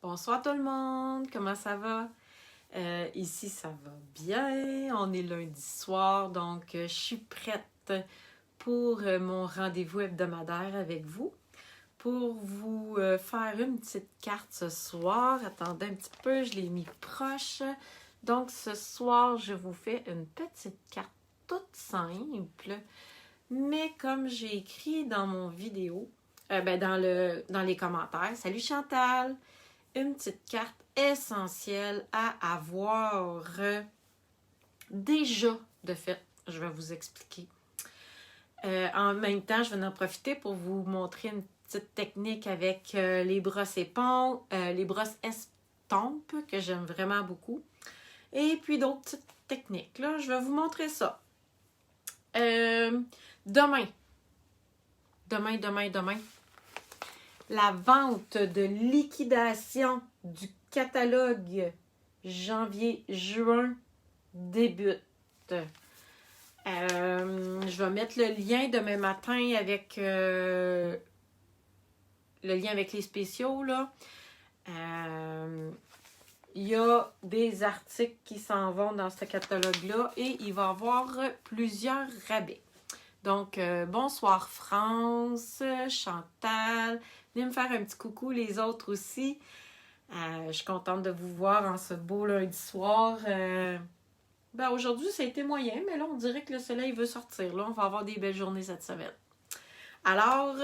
Bonsoir tout le monde, comment ça va? Ici ça va bien, on est lundi soir, donc je suis prête pour mon rendez-vous hebdomadaire avec vous. Pour vous faire une petite carte ce soir, attendez un petit peu, je l'ai mis proche. Donc ce soir, je vous fais une petite carte toute simple, mais comme j'ai écrit dans mon vidéo, dans les commentaires, salut Chantal! Une petite carte essentielle à avoir déjà de fait. Je vais vous expliquer. En même temps, je vais en profiter pour vous montrer une petite technique avec les brosses éponges, les brosses estampes que j'aime vraiment beaucoup. Et puis d'autres petites techniques. Là, je vais vous montrer ça. Demain, la vente de liquidation du catalogue janvier-juin débute. Je vais mettre le lien demain matin avec le lien avec les spéciaux. Là. Il y a des articles qui s'en vont dans ce catalogue-là et il va y avoir plusieurs rabais. Donc, bonsoir France, Chantal. Venez me faire un petit coucou, les autres aussi. Je suis contente de vous voir en ce beau lundi soir. Aujourd'hui, ça a été moyen, mais là, on dirait que le soleil veut sortir. Là, on va avoir des belles journées cette semaine. Alors,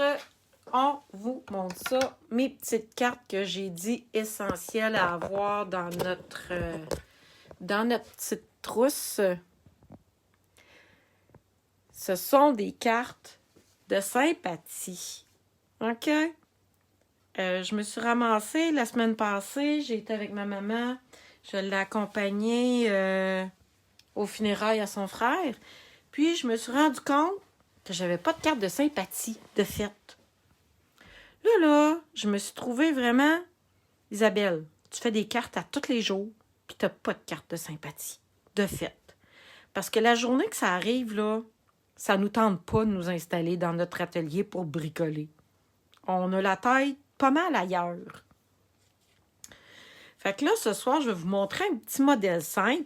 on vous montre ça. Mes petites cartes que j'ai dit essentielles à avoir dans notre petite trousse. Ce sont des cartes de sympathie. OK? Je me suis ramassée la semaine passée. J'ai été avec ma maman. Je l'ai accompagnée aux funérailles à son frère. Puis, je me suis rendu compte que j'avais pas de carte de sympathie, de fête. Là, je me suis trouvée vraiment... Isabelle, tu fais des cartes à tous les jours, puis t'as pas de carte de sympathie, de fête. Parce que la journée que ça arrive, là, ça nous tente pas de nous installer dans notre atelier pour bricoler. On a la tête pas mal ailleurs. Fait que là, ce soir, je vais vous montrer un petit modèle simple.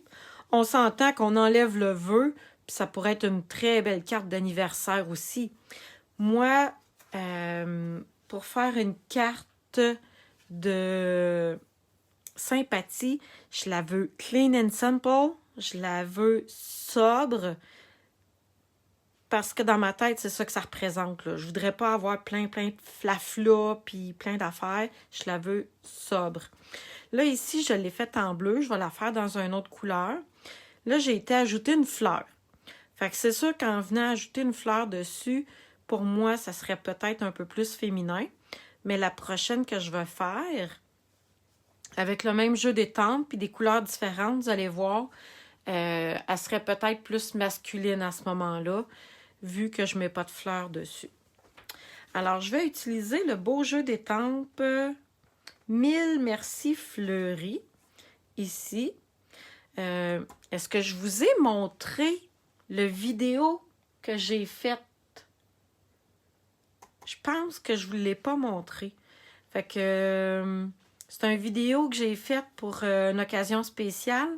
On s'entend qu'on enlève le vœu, puis ça pourrait être une très belle carte d'anniversaire aussi. Moi, pour faire une carte de sympathie, je la veux clean and simple, je la veux sobre, parce que dans ma tête, c'est ça que ça représente. Là. Je voudrais pas avoir plein de flaflas puis plein d'affaires. Je la veux sobre. Là, ici, je l'ai faite en bleu. Je vais la faire dans une autre couleur. Là, j'ai été ajouter une fleur. Fait que c'est sûr qu'en venant ajouter une fleur dessus, pour moi, ça serait peut-être un peu plus féminin. Mais la prochaine que je vais faire, avec le même jeu d'étampes puis des couleurs différentes, vous allez voir, elle serait peut-être plus masculine à ce moment-là, vu que je ne mets pas de fleurs dessus. Alors, je vais utiliser le beau jeu d'étampes 1000 Merci Fleury, ici. Est-ce que je vous ai montré le vidéo que j'ai faite? Je pense que je ne vous l'ai pas montré. Fait que c'est une vidéo que j'ai faite pour une occasion spéciale.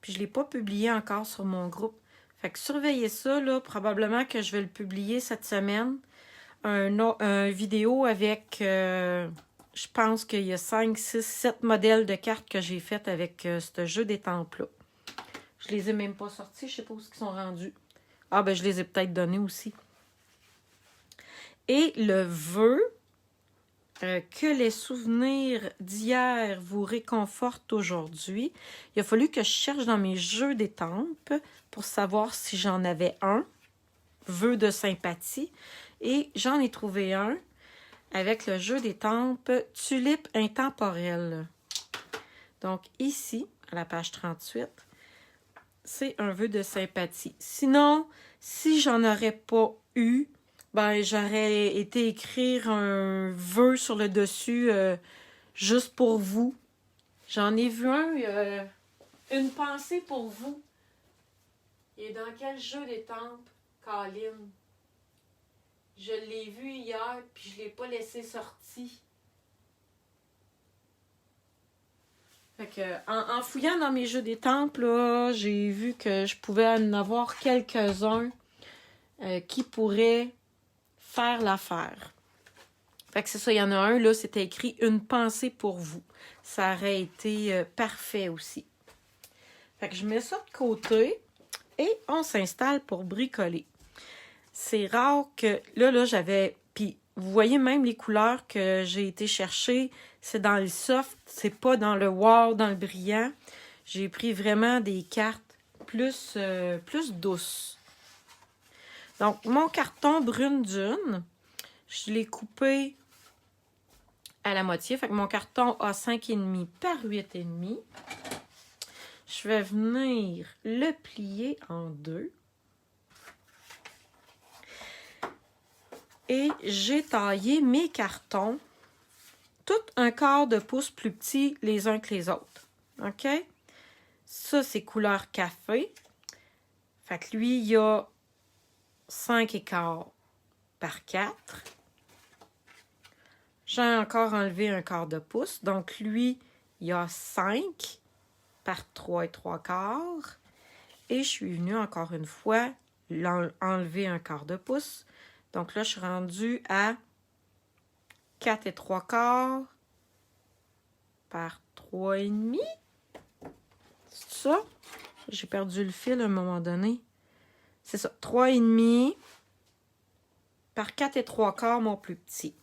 Puis je ne l'ai pas publié encore sur mon groupe. Fait que surveillez ça, là. Probablement que je vais le publier cette semaine. Un vidéo avec, je pense qu'il y a 5, 6, 7 modèles de cartes que j'ai faites avec ce jeu d'étampes-là. Je les ai même pas sortis. Je sais pas où ils sont rendus. Ah, ben je les ai peut-être donnés aussi. Et le vœu, que les souvenirs d'hier vous réconfortent aujourd'hui. Il a fallu que je cherche dans mes jeux d'étampes pour savoir si j'en avais un, vœu de sympathie, et j'en ai trouvé un avec le jeu d'étampes Tulipe intemporelle. Donc ici, à la page 38, c'est un vœu de sympathie. Sinon, si j'en aurais pas eu, j'aurais été écrire un vœu sur le dessus juste pour vous. J'en ai vu un, une pensée pour vous. Et dans quel jeu d'étampes, Colin? Je l'ai vu hier, puis je ne l'ai pas laissé sorti. Fait que, en fouillant dans mes jeux d'étampes, là, j'ai vu que je pouvais en avoir quelques-uns qui pourraient faire l'affaire. Fait que c'est ça, il y en a un, là, c'était écrit « Une pensée pour vous ». Ça aurait été parfait aussi. Fait que je mets ça de côté et on s'installe pour bricoler. C'est rare que... Là, j'avais... Puis, vous voyez même les couleurs que j'ai été chercher, c'est dans le soft, c'est pas dans le wow, dans le brillant. J'ai pris vraiment des cartes plus douces. Donc, mon carton brune dune, je l'ai coupé à la moitié. Fait que mon carton a 5,5 par 8,5. Je vais venir le plier en deux. Et j'ai taillé mes cartons tout un quart de pouce plus petits les uns que les autres. OK? Ça, c'est couleur café. Fait que lui, il y a 5 écarts par 4. J'ai encore enlevé un quart de pouce. Donc, lui, il y a 5 par 3 et 3 quarts. Et je suis venue encore une fois enlever un quart de pouce. Donc là, je suis rendue à 4 et 3 quarts par 3,5. C'est ça? J'ai perdu le fil à un moment donné. C'est ça, 3,5 par 4 et 3 quarts, mon plus petit.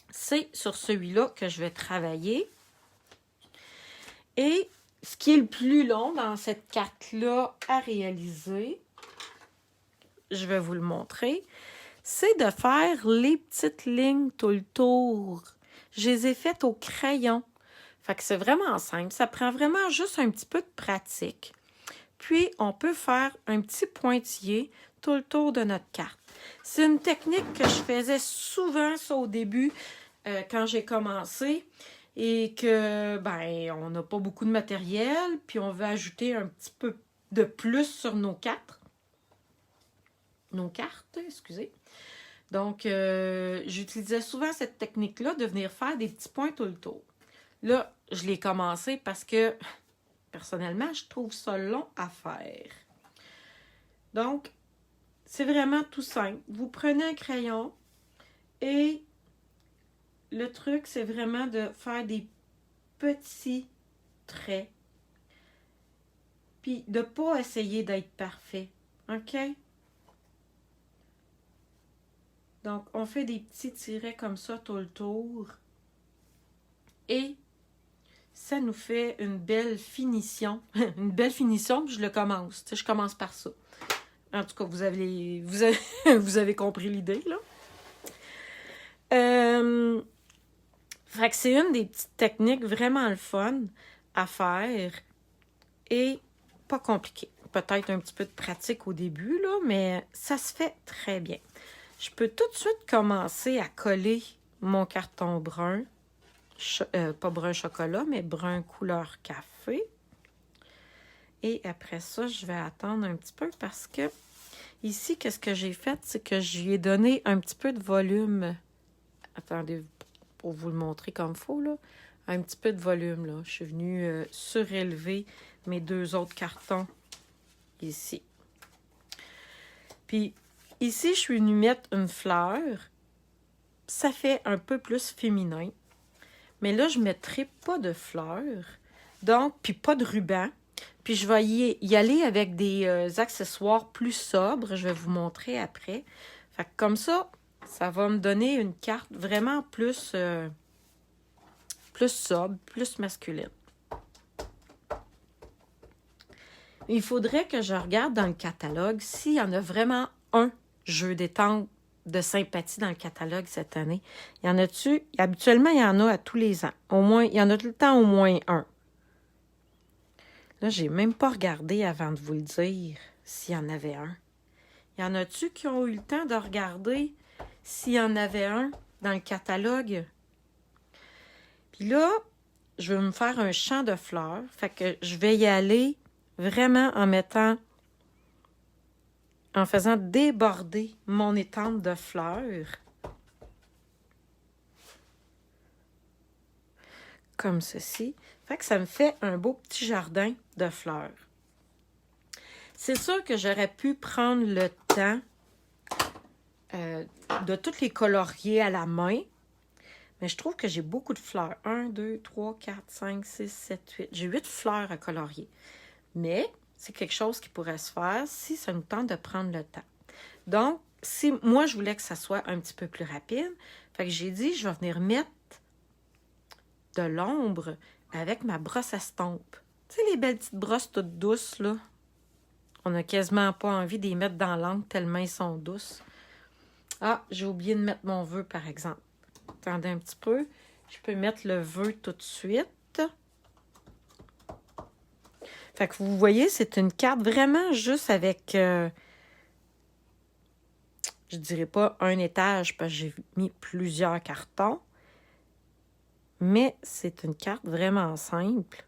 C'est sur celui-là que je vais travailler. Et ce qui est le plus long dans cette carte-là à réaliser, je vais vous le montrer, c'est de faire les petites lignes tout le tour. Je les ai faites au crayon. Fait que c'est vraiment simple. Ça prend vraiment juste un petit peu de pratique. Puis, on peut faire un petit pointillé tout le tour de notre carte. C'est une technique que je faisais souvent, ça, au début, quand j'ai commencé, et que, ben, on n'a pas beaucoup de matériel, puis on veut ajouter un petit peu de plus sur nos cartes. Excusez. Donc, j'utilisais souvent cette technique-là de venir faire des petits points tout le tour. Là, je l'ai commencé parce que, personnellement, je trouve ça long à faire. Donc, c'est vraiment tout simple. Vous prenez un crayon et le truc, c'est vraiment de faire des petits traits. Puis, de ne pas essayer d'être parfait. OK? Donc, on fait des petits tirets comme ça tout le tour. Et ça nous fait une belle finition. Une belle finition, puis je le commence. Tu sais, je commence par ça. En tout cas, vous avez compris l'idée, là. Fait que c'est une des petites techniques vraiment le fun à faire et pas compliqué. Peut-être un petit peu de pratique au début, là, mais ça se fait très bien. Je peux tout de suite commencer à coller mon carton brun. Pas brun chocolat, mais brun couleur café. Et après ça, je vais attendre un petit peu parce que ici, qu'est-ce que j'ai fait? C'est que je lui ai donné un petit peu de volume. Attendez, pour vous le montrer comme il faut, là. Un petit peu de volume, là. Je suis venue surélever mes deux autres cartons ici. Puis, ici, je suis venue mettre une fleur. Ça fait un peu plus féminin. Mais là, je ne mettrai pas de fleurs. Donc, puis pas de ruban. Puis je vais y aller avec des accessoires plus sobres. Je vais vous montrer après. Fait que comme ça va me donner une carte vraiment plus sobre, plus masculine. Il faudrait que je regarde dans le catalogue s'il y en a vraiment un jeu d'étampes de sympathie dans le catalogue cette année. Il y en a-tu? Habituellement, il y en a à tous les ans. Au moins, il y en a tout le temps au moins un. Là, j'ai même pas regardé avant de vous le dire s'il y en avait un. Il y en a-tu qui ont eu le temps de regarder s'il y en avait un dans le catalogue? Puis là, je vais me faire un champ de fleurs. Fait que je vais y aller vraiment en faisant déborder mon étampe de fleurs. comme ceci. Fait que ça me fait un beau petit jardin de fleurs. C'est sûr que j'aurais pu prendre le temps de toutes les colorier à la main, mais je trouve que j'ai beaucoup de fleurs. 1, 2, 3, 4, 5, 6, 7, 8. J'ai 8 fleurs à colorier. Mais c'est quelque chose qui pourrait se faire si ça nous tente de prendre le temps. Donc, si moi, je voulais que ça soit un petit peu plus rapide, fait que j'ai dit, je vais venir mettre de l'ombre avec ma brosse à stompe. Tu sais, les belles petites brosses toutes douces, là? On n'a quasiment pas envie de les mettre dans l'encre tellement ils sont douces. Ah, j'ai oublié de mettre mon vœu, par exemple. Attendez un petit peu. Je peux mettre le vœu tout de suite. Fait que vous voyez, c'est une carte vraiment juste avec... je dirais pas un étage parce que j'ai mis plusieurs cartons. Mais c'est une carte vraiment simple.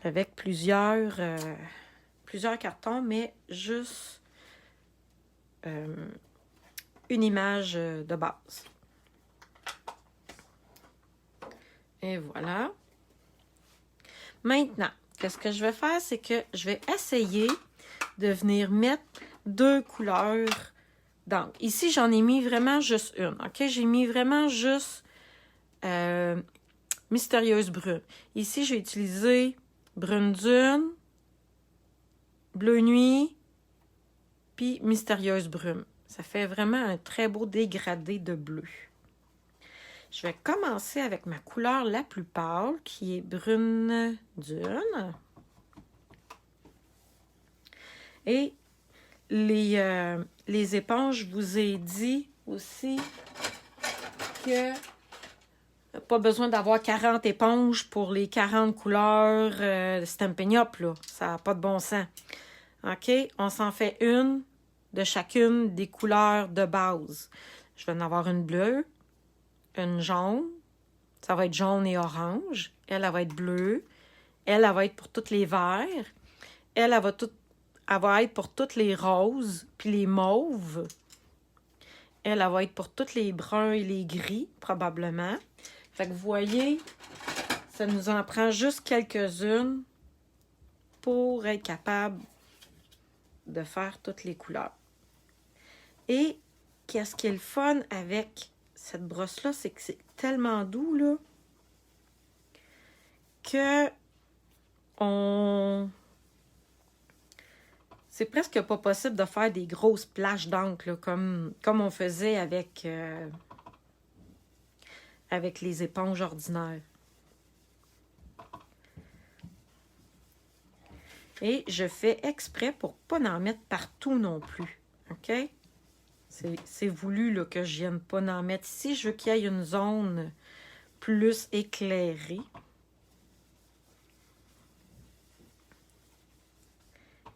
Avec plusieurs cartons, mais juste une image de base. Et voilà. Maintenant, qu'est-ce que je vais faire, c'est que je vais essayer de venir mettre 2 couleurs d'encre. Ici, j'en ai mis vraiment juste une. OK? J'ai mis vraiment juste Mystérieuse Brune. Ici, j'ai utilisé Brune Dune, Bleu Nuit, puis Mystérieuse Brume. Ça fait vraiment un très beau dégradé de bleu. Je vais commencer avec ma couleur la plus pâle, qui est Brune Dune. Et les éponges, je vous ai dit aussi que pas besoin d'avoir 40 éponges pour les 40 couleurs Stampin' Up, là. Ça n'a pas de bon sens. OK? On s'en fait une de chacune des couleurs de base. Je vais en avoir une bleue, une jaune. Ça va être jaune et orange. Elle va être bleue. Elle va être pour tous les verts. Elle va être pour toutes les roses puis les mauves. Elle va être pour tous les bruns et les gris, probablement. Fait que vous voyez, ça nous en prend juste quelques-unes pour être capable de faire toutes les couleurs. Et qu'est-ce qui est le fun avec cette brosse-là, c'est que c'est tellement doux, là, que c'est presque pas possible de faire des grosses plages d'encre, comme on faisait avec les éponges ordinaires. Et je fais exprès pour pas en mettre partout non plus. OK? C'est voulu là, que je vienne pas en mettre ici. Je veux qu'il y ait une zone plus éclairée.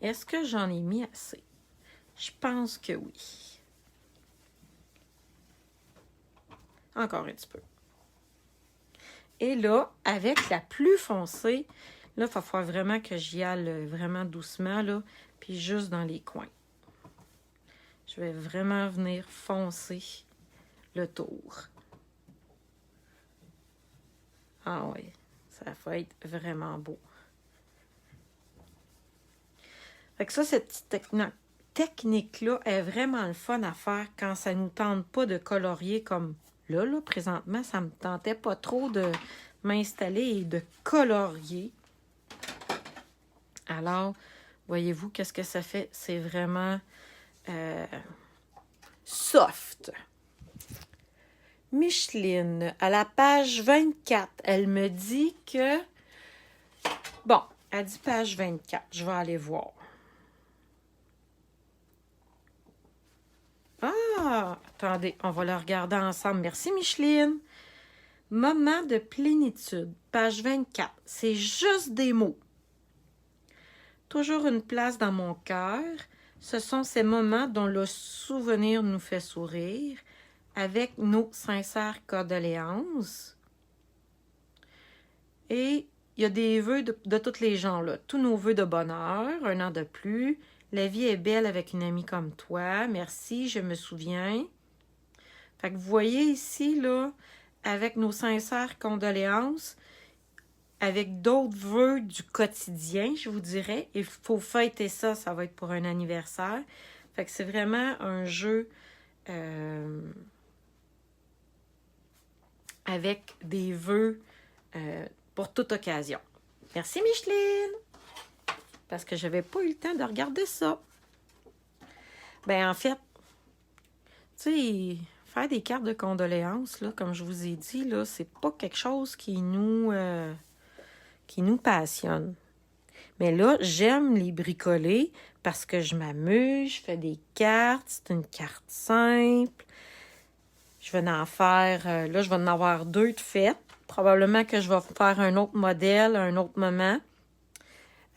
Est-ce que j'en ai mis assez? Je pense que oui. Encore un petit peu. Et là, avec la plus foncée, là, il va falloir vraiment que j'y aille vraiment doucement, là, puis juste dans les coins. Je vais vraiment venir foncer le tour. Ah oui, ça va être vraiment beau. Fait que ça, cette petite technique-là est vraiment le fun à faire quand ça ne nous tente pas de colorier comme là, présentement, ça ne me tentait pas trop de m'installer et de colorier. Alors, voyez-vous, qu'est-ce que ça fait? C'est vraiment soft. Micheline, à la page 24, elle me dit que... Bon, elle dit page 24. Je vais aller voir. Ah, attendez, on va le regarder ensemble. Merci, Micheline. Moment de plénitude, page 24. C'est juste des mots. Toujours une place dans mon cœur. Ce sont ces moments dont le souvenir nous fait sourire, avec nos sincères condoléances. Et il y a des vœux de tous les gens, là. Tous nos vœux de bonheur, un an de plus. La vie est belle avec une amie comme toi. Merci, je me souviens. Fait que vous voyez ici, là, avec nos sincères condoléances, avec d'autres vœux du quotidien, je vous dirais. Il faut fêter ça, ça va être pour un anniversaire. Fait que c'est vraiment un jeu avec des vœux pour toute occasion. Merci Micheline! Parce que j'avais pas eu le temps de regarder ça. Ben en fait, tu sais, faire des cartes de condoléances, là, comme je vous ai dit, là, c'est pas quelque chose qui nous passionne. Mais là, j'aime les bricoler parce que je m'amuse, je fais des cartes, c'est une carte simple. Je vais en faire, là, je vais en avoir 2 de faites. Probablement que je vais faire un autre modèle à un autre moment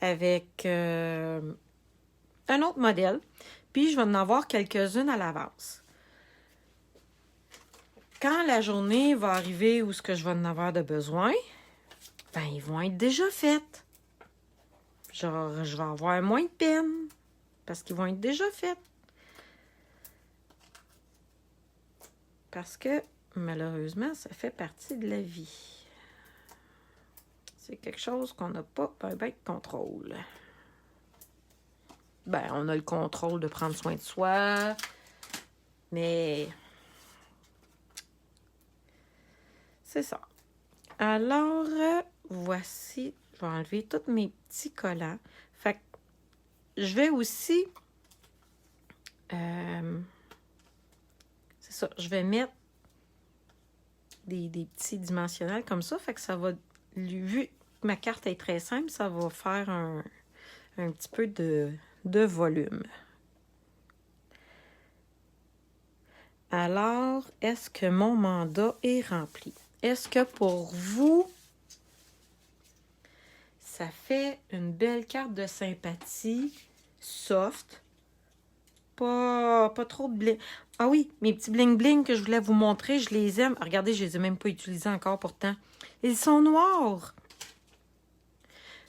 avec un autre modèle. Puis, je vais en avoir quelques-unes à l'avance. Quand la journée va arriver où ce que je vais en avoir de besoin, ben, ils vont être déjà faits. Genre, je vais avoir moins de peine parce qu'ils vont être déjà faits. Parce que, malheureusement, ça fait partie de la vie. C'est quelque chose qu'on n'a pas ben de contrôle. Ben, on a le contrôle de prendre soin de soi, mais c'est ça. Alors, voici, je vais enlever tous mes petits collants. Fait que je vais aussi, c'est ça, je vais mettre des petits dimensionnels comme ça. Fait que ça va, vu que ma carte est très simple, ça va faire un petit peu de volume. Alors, est-ce que mon mandat est rempli? Est-ce que pour vous, ça fait une belle carte de sympathie, soft, pas trop de bling. Ah oui, mes petits bling-bling que je voulais vous montrer, je les aime. Regardez, je les ai même pas utilisés encore pourtant. Ils sont noirs.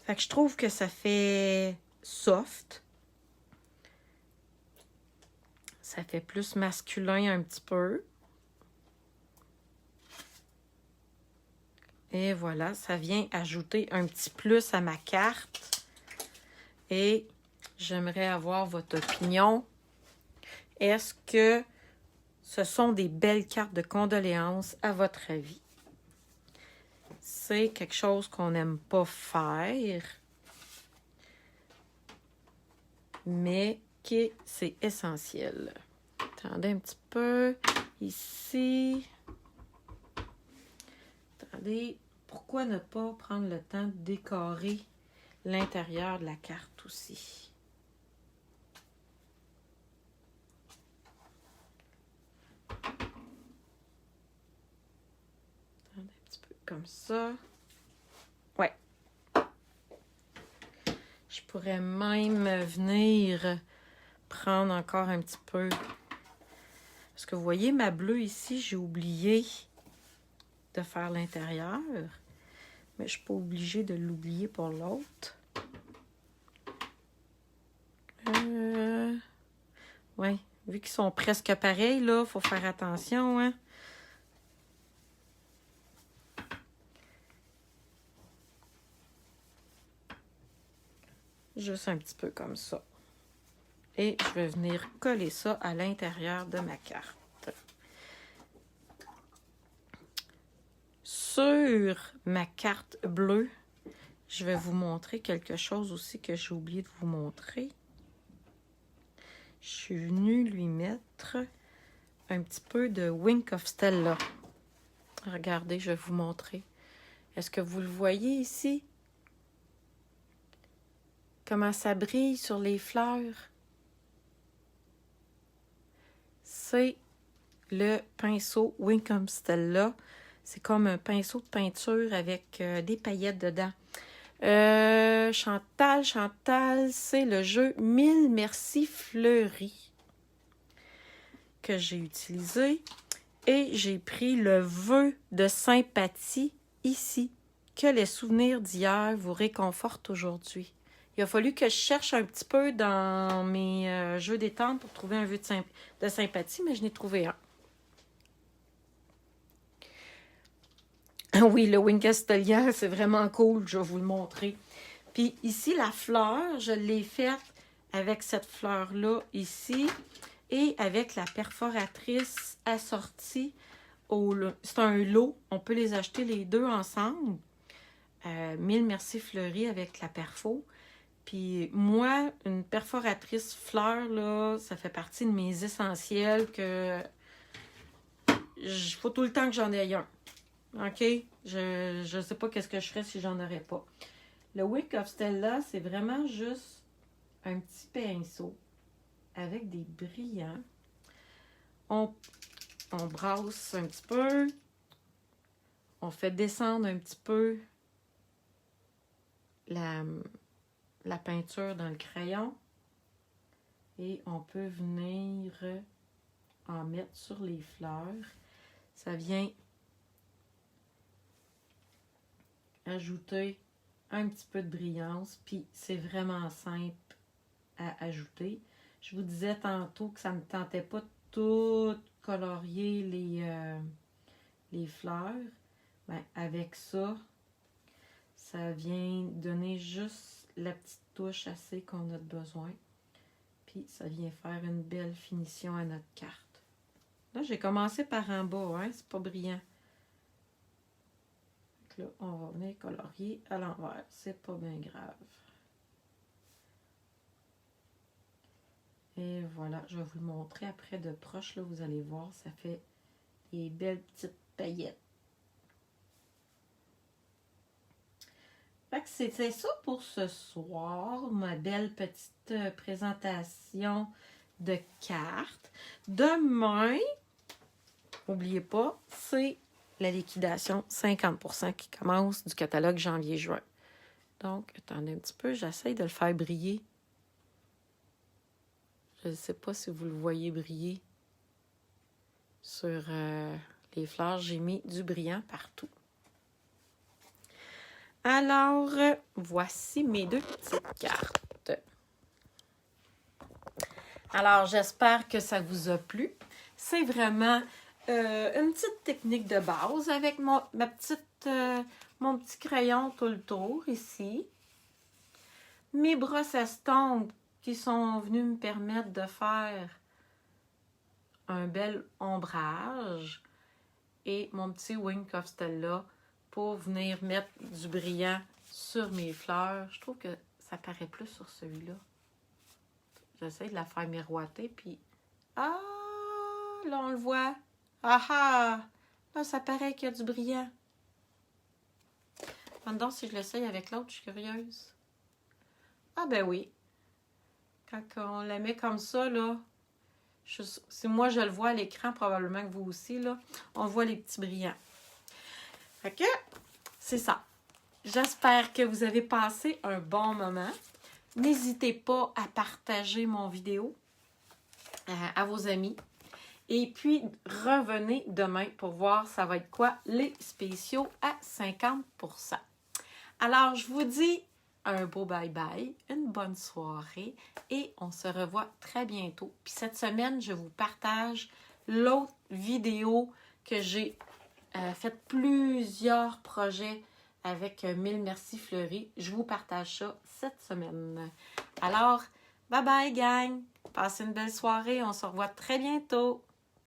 Fait que je trouve que ça fait soft. Ça fait plus masculin un petit peu. Et voilà, ça vient ajouter un petit plus à ma carte. Et j'aimerais avoir votre opinion. Est-ce que ce sont des belles cartes de condoléances à votre avis? C'est quelque chose qu'on n'aime pas faire, mais que c'est essentiel. Attendez un petit peu. Ici. Attendez. Pourquoi ne pas prendre le temps de décorer l'intérieur de la carte aussi? Attendez un petit peu comme ça. Ouais. Je pourrais même venir prendre encore un petit peu. Parce que vous voyez, ma bleue ici, j'ai oublié de faire l'intérieur. Mais je ne suis pas obligée de l'oublier pour l'autre. Oui, vu qu'ils sont presque pareils, là, il faut faire attention, hein. Juste un petit peu comme ça. Et je vais venir coller ça à l'intérieur de ma carte. Sur ma carte bleue, je vais vous montrer quelque chose aussi que j'ai oublié de vous montrer. Je suis venue lui mettre un petit peu de Wink of Stella. Regardez, je vais vous montrer. Est-ce que vous le voyez ici? Comment ça brille sur les fleurs? C'est le pinceau Wink of Stella. C'est comme un pinceau de peinture avec des paillettes dedans. Chantal, c'est le jeu 1000 Merci Fleury que j'ai utilisé. Et j'ai pris le vœu de sympathie ici. Que les souvenirs d'hier vous réconfortent aujourd'hui. Il a fallu que je cherche un petit peu dans mes jeux détente pour trouver un vœu de sympathie, mais je n'ai trouvé un. Ah oui, le Wincastelia, c'est vraiment cool. Je vais vous le montrer. Puis ici, la fleur, je l'ai faite avec cette fleur-là ici et avec la perforatrice assortie. C'est un lot. On peut les acheter les deux ensemble. 1000 Merci Fleury avec la perfo. Puis moi, une perforatrice fleur, là, ça fait partie de mes essentiels que il faut tout le temps que j'en ai un. OK? Je ne sais pas qu'est-ce que je ferais si j'en aurais pas. Le Wick of Stella, c'est vraiment juste un petit pinceau avec des brillants. On brasse un petit peu. On fait descendre un petit peu la peinture dans le crayon. Et on peut venir en mettre sur les fleurs. Ça vient ajouter un petit peu de brillance. Puis c'est vraiment simple à ajouter. Je vous disais tantôt que ça ne me tentait pas de tout colorier les fleurs. Ben, avec ça, ça vient donner juste la petite touche assez qu'on a besoin. Puis ça vient faire une belle finition à notre carte. Là, j'ai commencé par en bas, hein? C'est pas brillant. Donc là, on va venir colorier à l'envers. C'est pas bien grave. Et voilà, je vais vous le montrer après de proche. Là, vous allez voir, ça fait des belles petites paillettes. Fait que c'était ça pour ce soir, ma belle petite présentation de cartes. Demain, n'oubliez pas, c'est la liquidation 50% qui commence du catalogue janvier-juin. Donc, attendez un petit peu, j'essaie de le faire briller. Je ne sais pas si vous le voyez briller sur les fleurs. J'ai mis du brillant partout. Alors, voici mes deux petites cartes. Alors, j'espère que ça vous a plu. C'est vraiment une petite technique de base avec mon petit crayon tout le tour ici. Mes brosses estompes qui sont venues me permettre de faire un bel ombrage. Et mon petit Wink of Stella pour venir mettre du brillant sur mes fleurs. Je trouve que ça paraît plus sur celui-là. J'essaie de la faire miroiter, puis... Ah! Là, on le voit. Ah ah! Là, ça paraît qu'il y a du brillant. Maintenant, si je l'essaye avec l'autre, je suis curieuse. Ah ben oui. Quand on la met comme ça, là... Si moi, je le vois à l'écran, probablement que vous aussi, là, on voit les petits brillants. Fait que, c'est ça. J'espère que vous avez passé un bon moment. N'hésitez pas à partager mon vidéo à vos amis. Et puis, revenez demain pour voir ça va être quoi les spéciaux à 50%. Alors, je vous dis un beau bye-bye, une bonne soirée et on se revoit très bientôt. Puis cette semaine, je vous partage l'autre vidéo que j'ai fait plusieurs projets avec 1000 Merci Fleury. Je vous partage ça cette semaine. Alors, bye bye gang! Passez une belle soirée. On se revoit très bientôt.